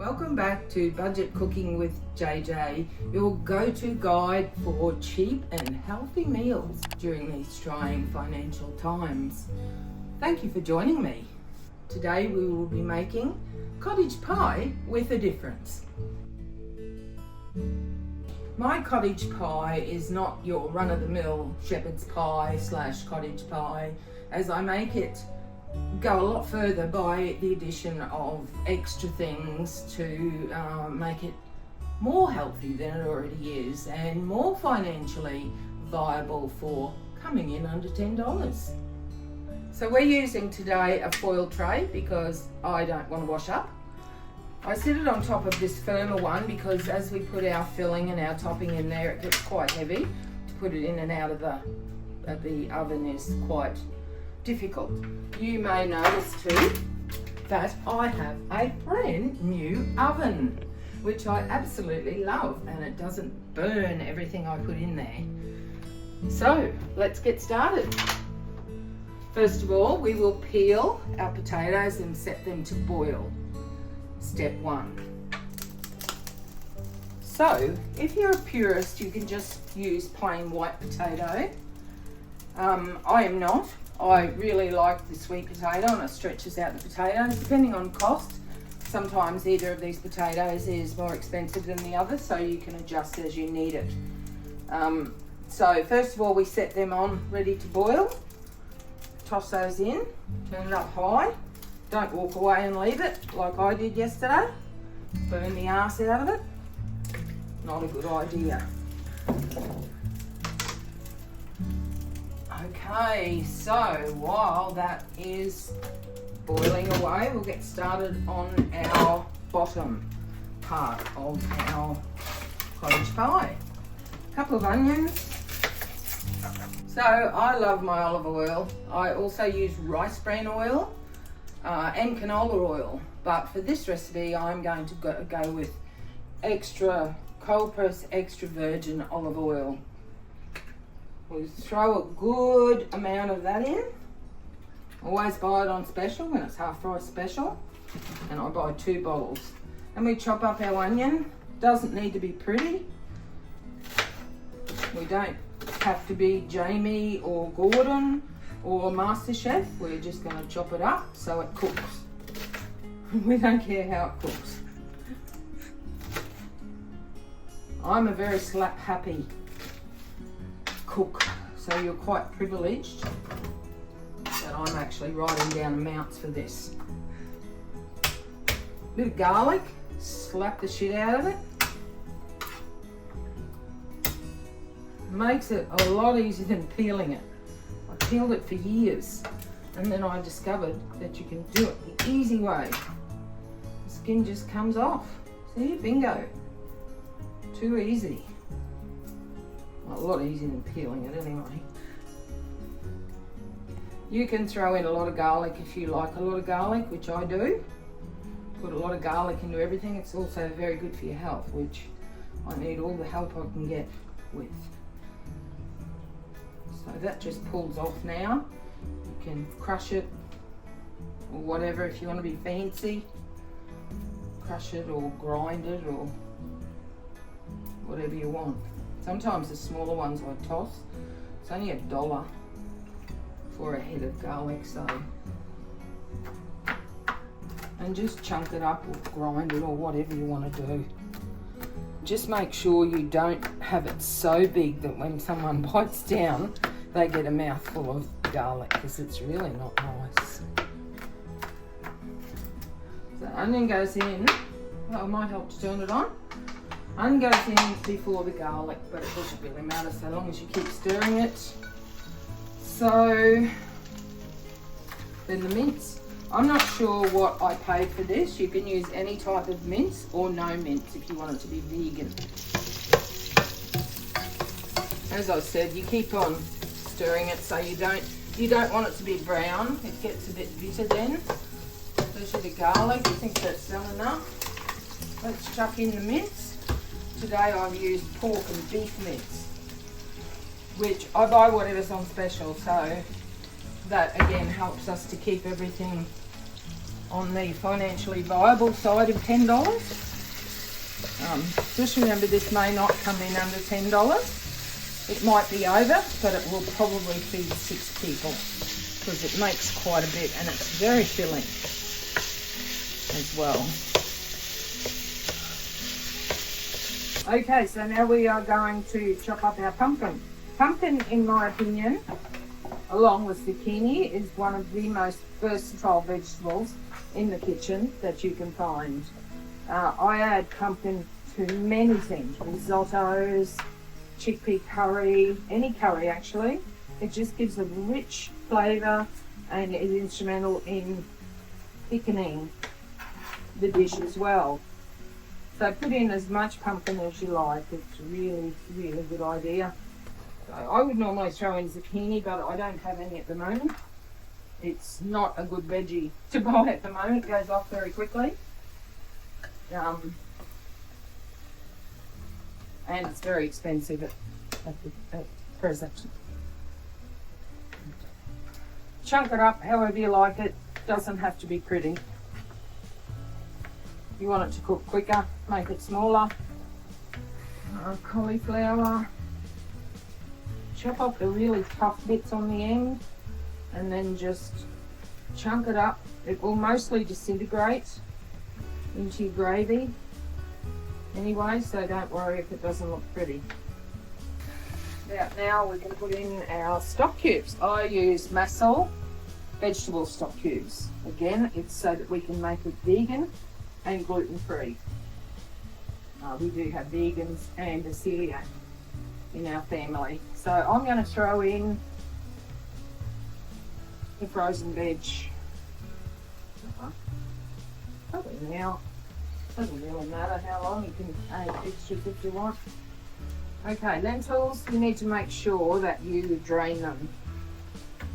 Welcome back to Budget Cooking with JJ, your go-to guide for cheap and healthy meals during these trying financial times. Thank you for joining me. Today we will be making cottage pie with a difference. My cottage pie is not your run-of-the-mill shepherd's pie / cottage pie, as I make it go a lot further by the addition of extra things to make it more healthy than it already is and more financially viable for coming in under $10. So we're using today a foil tray because I don't want to wash up. I sit it on top of this firmer one because as we put our filling and our topping in there, it gets quite heavy. To put it in and out of the oven is quite difficult. You may notice too that I have a brand new oven, which I absolutely love, and it doesn't burn everything I put in there. So let's get started. First of all, we will peel our potatoes and set them to boil. Step one. So if you're a purist, you can just use plain white potato. I am not. I really like the sweet potato and it stretches out the potatoes. Depending on cost, sometimes either of these potatoes is more expensive than the other, so you can adjust as you need it. So first of all, we set them on ready to boil. Toss those in, turn it up high. Don't walk away and leave it like I did yesterday. Burn the arse out of it. Not a good idea. Okay, so while that is boiling away, we'll get started on our bottom part of our cottage pie. A couple of onions. So I love my olive oil. I also use rice bran oil and canola oil, but for this recipe I'm going to go with extra cold press, extra virgin olive oil. We'll throw a good amount of that in. Always buy it on special when it's half price special, and I buy 2 bottles. And we chop up our onion. Doesn't need to be pretty. We don't have to be Jamie or Gordon or MasterChef. We're just going to chop it up so it cooks. We don't care how it cooks. I'm a very slap happy cook, so you're quite privileged that I'm actually writing down amounts for this. Bit of garlic, slap the shit out of it. Makes it a lot easier than peeling it. I peeled it for years and then I discovered that you can do it the easy way. The skin just comes off. See, bingo. Too easy. A lot easier than peeling it anyway. You can throw in a lot of garlic if you like a lot of garlic, which I do. Put a lot of garlic into everything. It's also very good for your health, which I need all the help I can get with. So that just pulls off now. You can crush it or whatever if you want to be fancy. Crush it or grind it or whatever you want. Sometimes the smaller ones I toss. It's only $1 for a head of garlic, so. And just chunk it up or grind it or whatever you want to do. Just make sure you don't have it so big that when someone bites down, they get a mouthful of garlic, because it's really not nice. So the onion goes in. Well, it might help to turn it on. Onion goes in before the garlic, but it doesn't really matter so long as you keep stirring it. So then the mince. I'm not sure what I paid for this. You can use any type of mince or no mince if you want it to be vegan. As I said, you keep on stirring it so you don't want it to be brown. It gets a bit bitter then. Especially the garlic. I think that's done enough. Let's chuck in the mince. Today I've used pork and beef mince, which I buy whatever's on special, so that again helps us to keep everything on the financially viable side of $10. Just remember, this may not come in under $10. It might be over, but it will probably feed 6 people because it makes quite a bit and it's very filling as well. Okay, so now we are going to chop up our pumpkin. Pumpkin, in my opinion, along with zucchini, is one of the most versatile vegetables in the kitchen that you can find. I add pumpkin to many things, risottos, chickpea curry, any curry actually. It just gives a rich flavour and is instrumental in thickening the dish as well. So put in as much pumpkin as you like. It's really, really good idea. So I would normally throw in zucchini, but I don't have any at the moment. It's not a good veggie to buy at the moment. It goes off very quickly. And it's very expensive at present. Chunk it up however you like it. Doesn't have to be pretty. You want it to cook quicker, make it smaller. Cauliflower. Chop off the really tough bits on the end and then just chunk it up. It will mostly disintegrate into your gravy anyway, so don't worry if it doesn't look pretty. Now we can put in our stock cubes. I use MacLeod vegetable stock cubes. Again, it's so that we can make it vegan and gluten-free. We do have vegans and a celiac in our family. So I'm going to throw in the frozen veg. Probably now. Doesn't really matter how long, you can add extras if you want. Okay, lentils, you need to make sure that you drain them,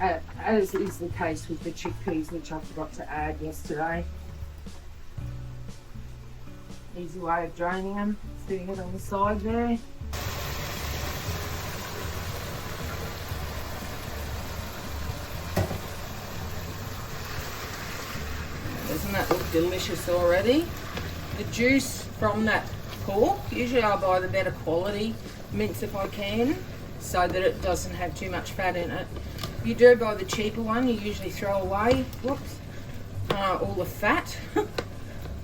as is the case with the chickpeas, which I forgot to add yesterday. Easy way of draining them, sitting it on the side there. Doesn't that look delicious already? The juice from that pork, usually I buy the better quality mince if I can, so that it doesn't have too much fat in it. If you do buy the cheaper one, you usually throw away all the fat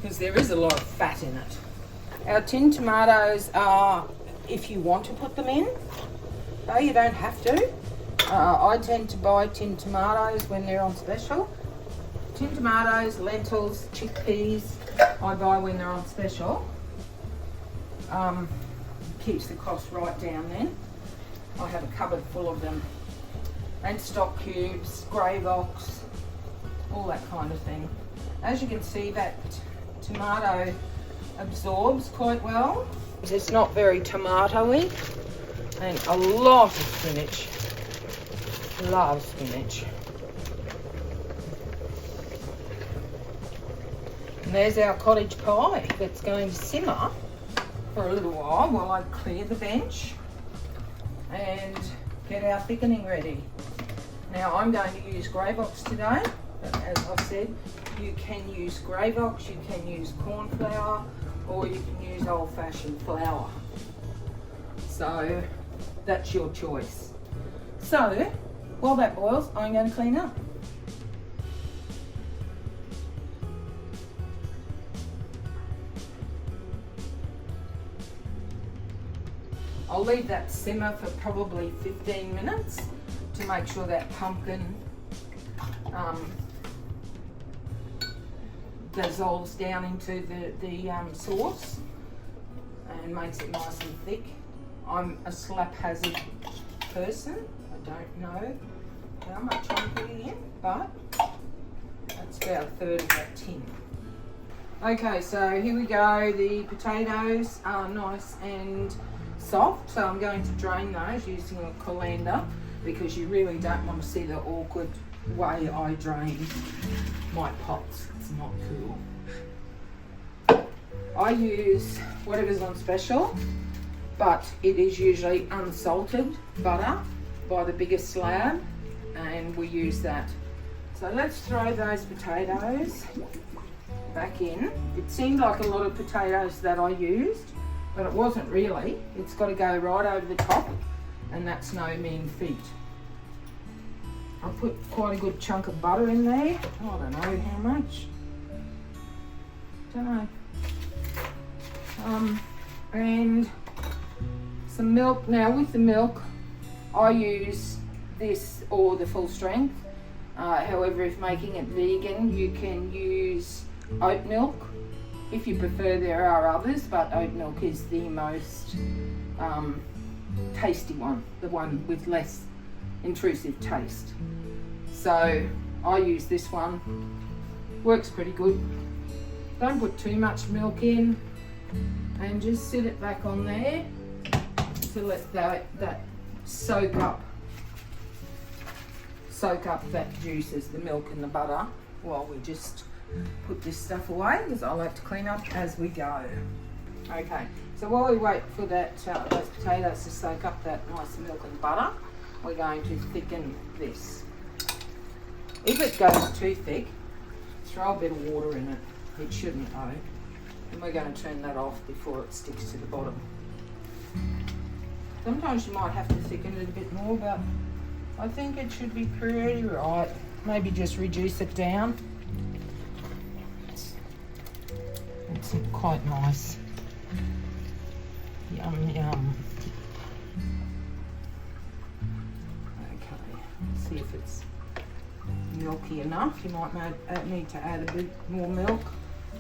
because there is a lot of fat in it. Our tinned tomatoes are, if you want to put them in, though you don't have to. I tend to buy tinned tomatoes when they're on special. Tinned tomatoes, lentils, chickpeas, I buy when they're on special. Keeps the cost right down then. I have a cupboard full of them. And stock cubes, grey box, all that kind of thing. As you can see, that tomato absorbs quite well. It's not very tomatoey. And a lot of spinach. Love spinach. And there's our cottage pie that's going to simmer for a little while I clear the bench and get our thickening ready. Now I'm going to use grey box today, but as I've said, you can use grey box, you can use corn flour, or you can use old-fashioned flour. So that's your choice. So while that boils, I'm going to clean up. I'll leave that simmer for probably 15 minutes to make sure that pumpkin dissolves down into the sauce and makes it nice and thick. I'm a slap hazard person. I don't know how much I'm putting in, but that's about a third of that tin. Okay, so here we go. The potatoes are nice and soft, so I'm going to drain those using a colander because you really don't want to see the awkward way I drain my pots. It's not cool. I use whatever's on special, but it is usually unsalted butter by the biggest slab, and we use that. So let's throw those potatoes back in. It seemed like a lot of potatoes that I used, but it wasn't really. It's got to go right over the top, and that's no mean feat. I put quite a good chunk of butter in there. I don't know how much. Don't know. And some milk. Now with the milk, I use this or the full strength. However, if making it vegan, you can use oat milk. If you prefer, there are others, but oat milk is the most tasty one, the one with less intrusive taste. So I use this one. Works pretty good. Don't put too much milk in, and just sit it back on there to let that soak up that juices, the milk and the butter, while we just put this stuff away, because I like to clean up as we go. Okay, so while we wait for that those potatoes to soak up that nice milk and butter, we're going to thicken this. If it goes too thick, throw a bit of water in it. It shouldn't though. And we're going to turn that off before it sticks to the bottom. Sometimes you might have to thicken it a bit more, but I think it should be pretty right. Maybe just reduce it down. It's quite nice. Yum, yum. Okay, see if it's milky enough. You might need to add a bit more milk.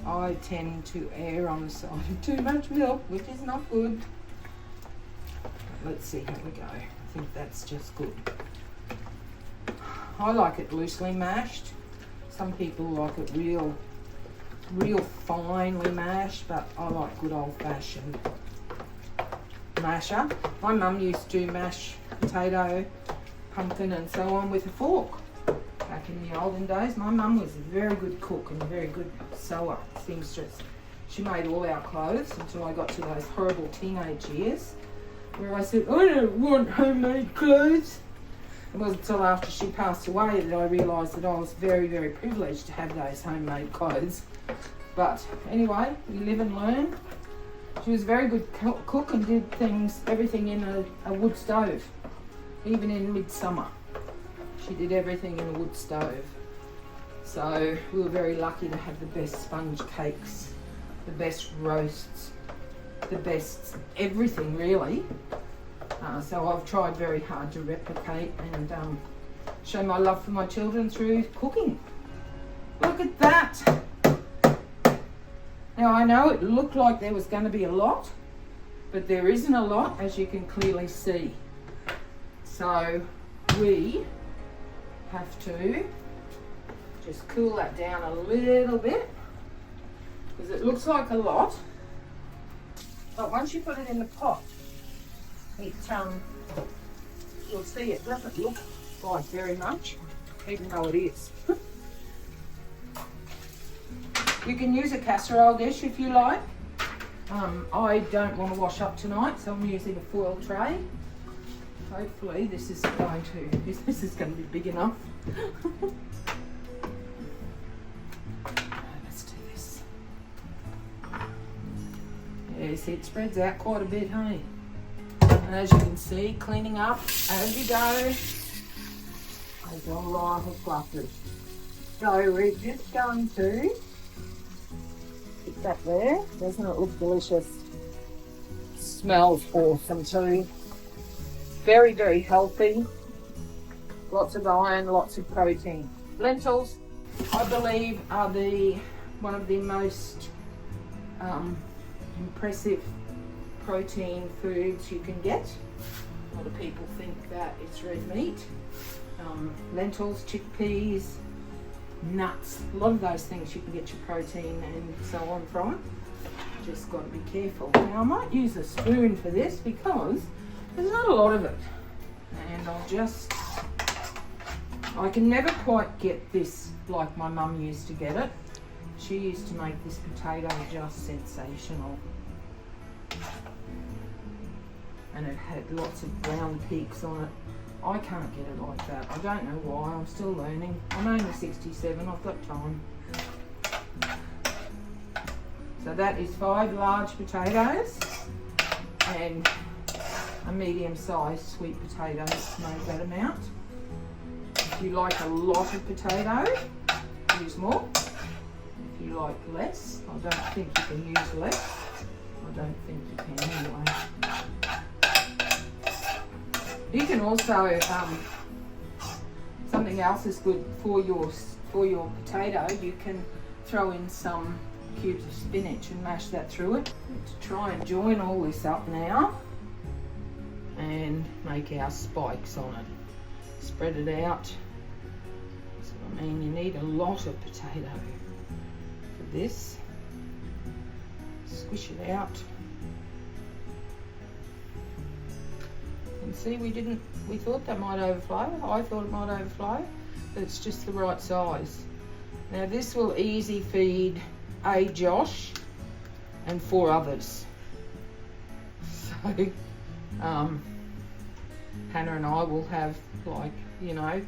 I tend to err on the side of too much milk, which is not good. Let's see how we go. I think that's just good. I like it loosely mashed. Some people like it real finely mashed, but I like good old-fashioned masher. My mum used to mash potato, pumpkin and so on with a fork. Back in the olden days, my mum was a very good cook and a very good sewer, seamstress. She made all our clothes until I got to those horrible teenage years, where I said, I don't want homemade clothes. It wasn't until after she passed away that I realised that I was very, very privileged to have those homemade clothes. But anyway, we live and learn. She was a very good cook and did everything in a wood stove, even in midsummer. She did everything in a wood stove. So we were very lucky to have the best sponge cakes, the best roasts, the best everything really. So I've tried very hard to replicate and show my love for my children through cooking. Look at that. Now I know it looked like there was going to be a lot, but there isn't a lot, as you can clearly see. So we have to just cool that down a little bit, because it looks like a lot, but once you put it in the pot, it you'll see it doesn't look like very much, even though it is. You can use a casserole dish if you like. I don't want to wash up tonight, so I'm using a foil tray. Hopefully this is going to be big enough. Let's do this. Yeah, see, it spreads out quite a bit, hey? And as you can see, cleaning up as you go. There's a lot of fluffy. So we're just going to put that there. Doesn't it look delicious? Smells awesome too. Very, very healthy. Lots of iron, lots of protein. Lentils, I believe, are one of the most impressive protein foods you can get. A lot of people think that it's red meat. Lentils, chickpeas, nuts, a lot of those things you can get your protein and so on from. Just got to be careful. Now I might use a spoon for this because there's not a lot of it, and I can never quite get this like my mum used to get it. She used to make this potato just sensational, and it had lots of brown peaks on it. I can't get it like that. I don't know why. I'm still learning. I'm only 67. I've got time. So that is 5 large potatoes and a medium-sized sweet potato to make that amount. If you like a lot of potato, use more. If you like less, I don't think you can use less. I don't think you can anyway. You can also, something else is good for your potato. You can throw in some cubes of spinach and mash that through it. To try and join all this up now and make our spikes on it. Spread it out. So I mean, you need a lot of potato for this. Squish it out. And see, we thought that might overflow. I thought it might overflow, but it's just the right size. Now this will easy feed Josh and 4 others. So Hannah and I will have, like, you know,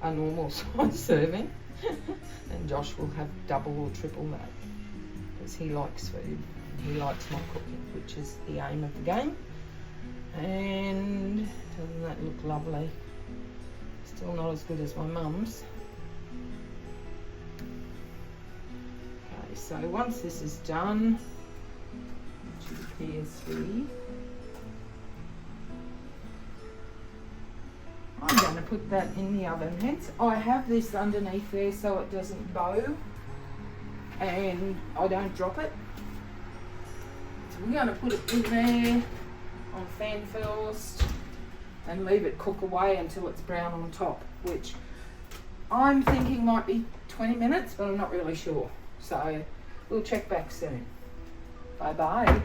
a normal size serving, and Josh will have double or triple that because he likes food and he likes my cooking, which is the aim of the game. And doesn't that look lovely? Still not as good as my mum's. Okay, so once this is done, which it appears to be, I'm going to put that in the oven. Hence, I have this underneath there so it doesn't bow and I don't drop it. So we're going to put it in there on fan first and leave it cook away until it's brown on top, which I'm thinking might be 20 minutes, but I'm not really sure. So we'll check back soon. Bye bye.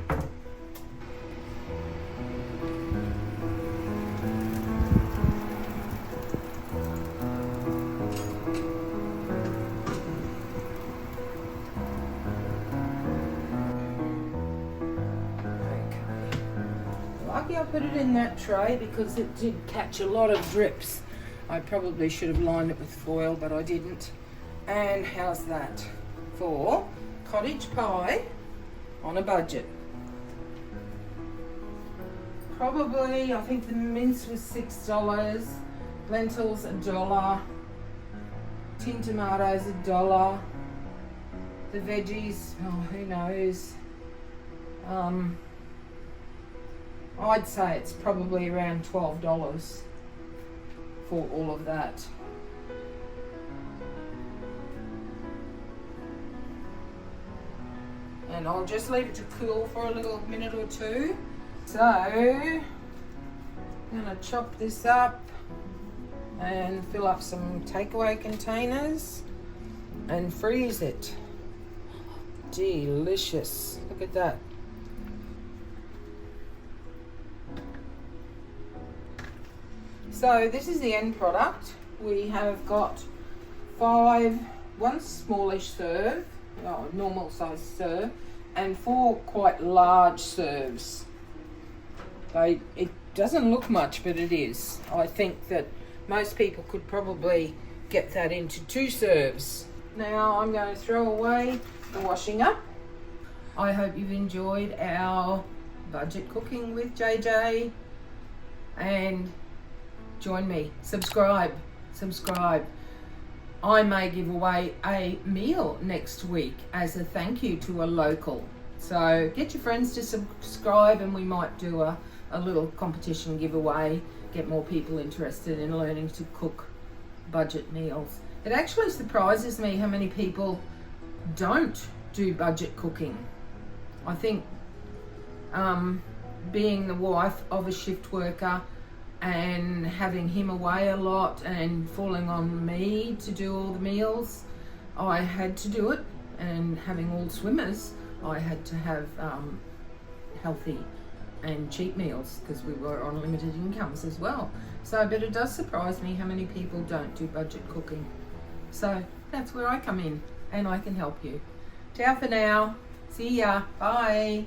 Lucky I put it in that tray because it did catch a lot of drips. I probably should have lined it with foil, but I didn't. And how's that for cottage pie on a budget? Probably, I think the mince was $6, lentils $1, tin tomatoes $1, the veggies, oh, who knows. I'd say it's probably around $12 for all of that. And I'll just leave it to cool for a little minute or two. So, I'm gonna chop this up and fill up some takeaway containers and freeze it. Delicious. Look at that. So this is the end product. We have got 1 smallish serve, normal size serve, and 4 quite large serves. It doesn't look much, but it is. I think that most people could probably get that into 2 serves. Now I'm going to throw away the washing up. I hope you've enjoyed our budget cooking with JJ, and join me. Subscribe. I may give away a meal next week as a thank you to a local. So get your friends to subscribe and we might do a little competition giveaway, get more people interested in learning to cook budget meals. It actually surprises me how many people don't do budget cooking. I think being the wife of a shift worker and having him away a lot and falling on me to do all the meals, I had to do it. And having all swimmers, I had to have healthy and cheap meals because we were on limited incomes as well. So, but it does surprise me how many people don't do budget cooking. So that's where I come in and I can help you. Ciao for now. See ya. Bye.